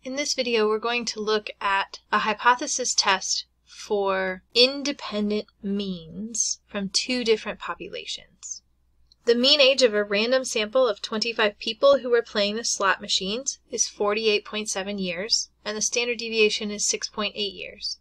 In this video, we're going to look at a hypothesis test for independent means from two different populations. The mean age of a random sample of 25 people who were playing the slot machines is 48.7 years, and the standard deviation is 6.8 years.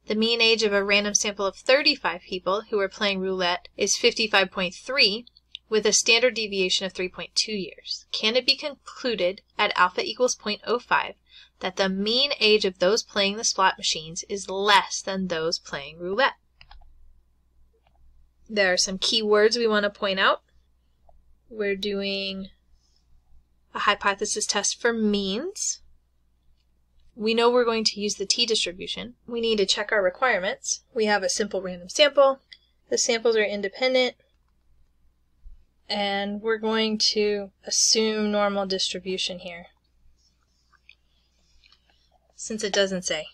The mean age of a random sample of 35 people who were playing roulette is 55.3, with a standard deviation of 3.2 years. Can it be concluded at alpha equals 0.05 that the mean age of those playing the slot machines is less than those playing roulette? There are some key words we want to point out. We're doing a hypothesis test for means. We know we're going to use the t-distribution. We need to check our requirements. We have a simple random sample. The samples are independent. And we're going to assume normal distribution here, since it doesn't say.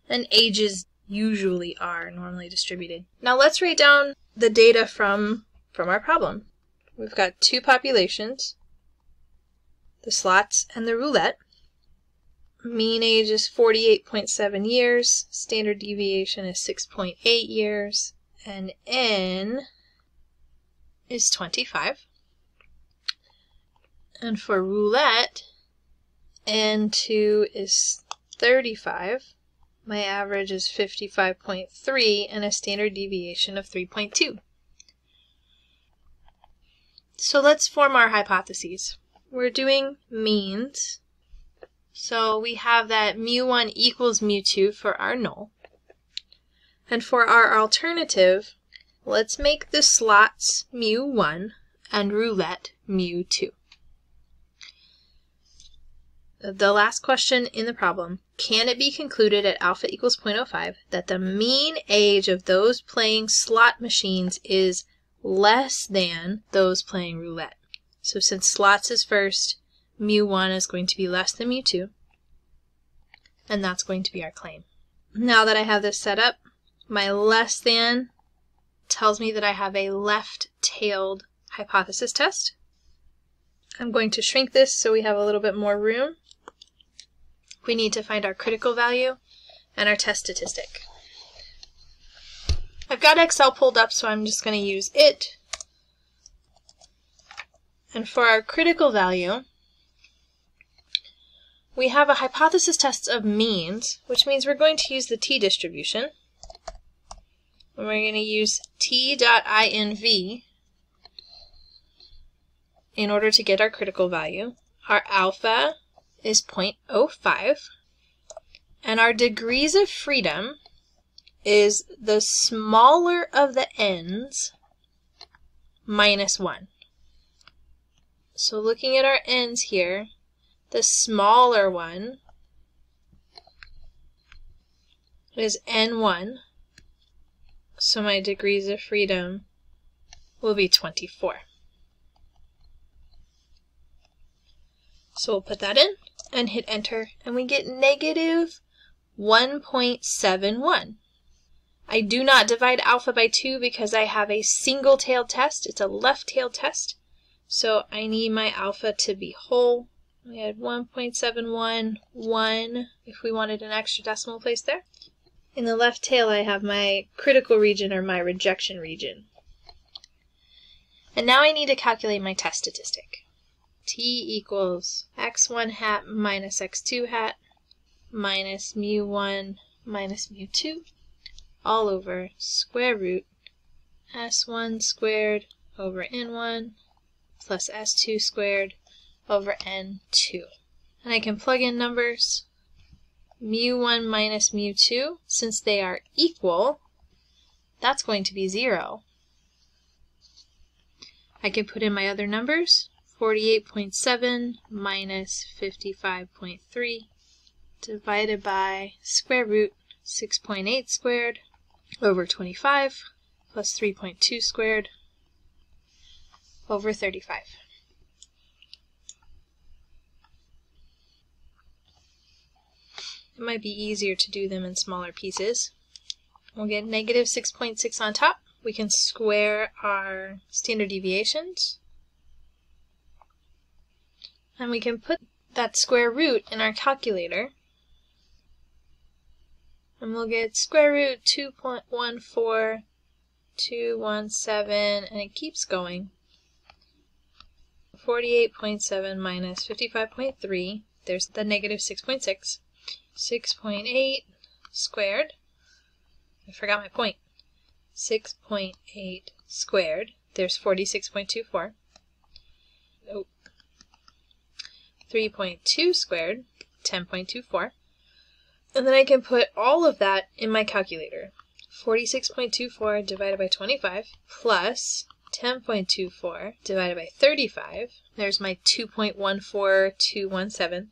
And ages usually are normally distributed. Now let's write down the data from our problem. We've got two populations, the slots and the roulette. Mean age is 48.7 years, standard deviation is 6.8 years, and n is 25. And for roulette, N2 is 35. My average is 55.3 and a standard deviation of 3.2. So let's form our hypotheses. We're doing means. So we have that mu1 equals mu2 for our null. And for our alternative, let's make the slots mu1 and roulette mu2. The last question in the problem, can it be concluded at alpha equals 0.05 that the mean age of those playing slot machines is less than those playing roulette? So since slots is first, mu1 is going to be less than mu2, and that's going to be our claim. Now that I have this set up, my less than tells me that I have a left-tailed hypothesis test. I'm going to shrink this so we have a little bit more room. We need to find our critical value and our test statistic. I've got Excel pulled up, so I'm just going to use it. And for our critical value, we have a hypothesis test of means, which means we're going to use the t-distribution. And we're going to use t.inv in order to get our critical value. Our alpha is 0.05, and our degrees of freedom is the smaller of the n's minus 1. So looking at our n's here, the smaller one is n1, so my degrees of freedom will be 24. So we'll put that in and hit enter, and we get negative 1.71. I do not divide alpha by 2 because I have a single-tailed test. It's a left-tailed test, so I need my alpha to be whole. We had 1.71, 1, if we wanted an extra decimal place there. In the left tail, I have my critical region or my rejection region. And now I need to calculate my test statistic. T equals x1 hat minus x2 hat minus mu1 minus mu2 all over square root s1 squared over n1 plus s2 squared over n2. And I can plug in numbers. Mu1 minus mu2, since they are equal, that's going to be 0. I can put in my other numbers. 48.7 minus 55.3 divided by square root 6.8 squared over 25 plus 3.2 squared over 35. It might be easier to do them in smaller pieces. We'll get negative 6.6 on top. We can square our standard deviations. And we can put that square root in our calculator, and we'll get square root 2.14217, and it keeps going. 48.7 minus 55.3, there's the negative 6.6. 6.8 squared, I forgot my point. 6.8 squared, there's 46.24. Oh. 3.2 squared, 10.24. And then I can put all of that in my calculator. 46.24 divided by 25 plus 10.24 divided by 35. There's my 2.14217.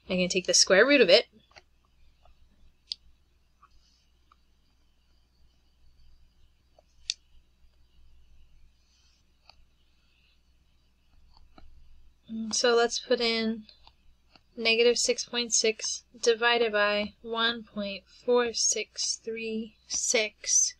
I can take the square root of it. So let's put in negative 6.6 divided by 1.4636.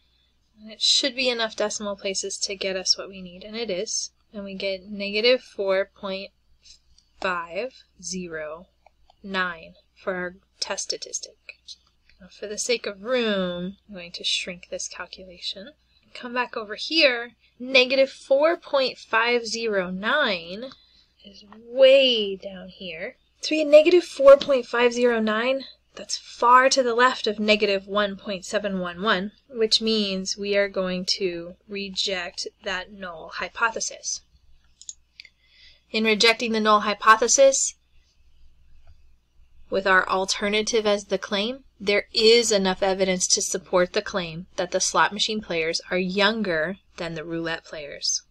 And it should be enough decimal places to get us what we need, and it is. And we get negative 4.509 for our test statistic. Now for the sake of room, I'm going to shrink this calculation. Come back over here. Negative 4.509 is way down here. So we get negative 4.509. That's far to the left of negative 1.711, which means we are going to reject that null hypothesis. In rejecting the null hypothesis, with our alternative as the claim, there is enough evidence to support the claim that the slot machine players are younger than the roulette players.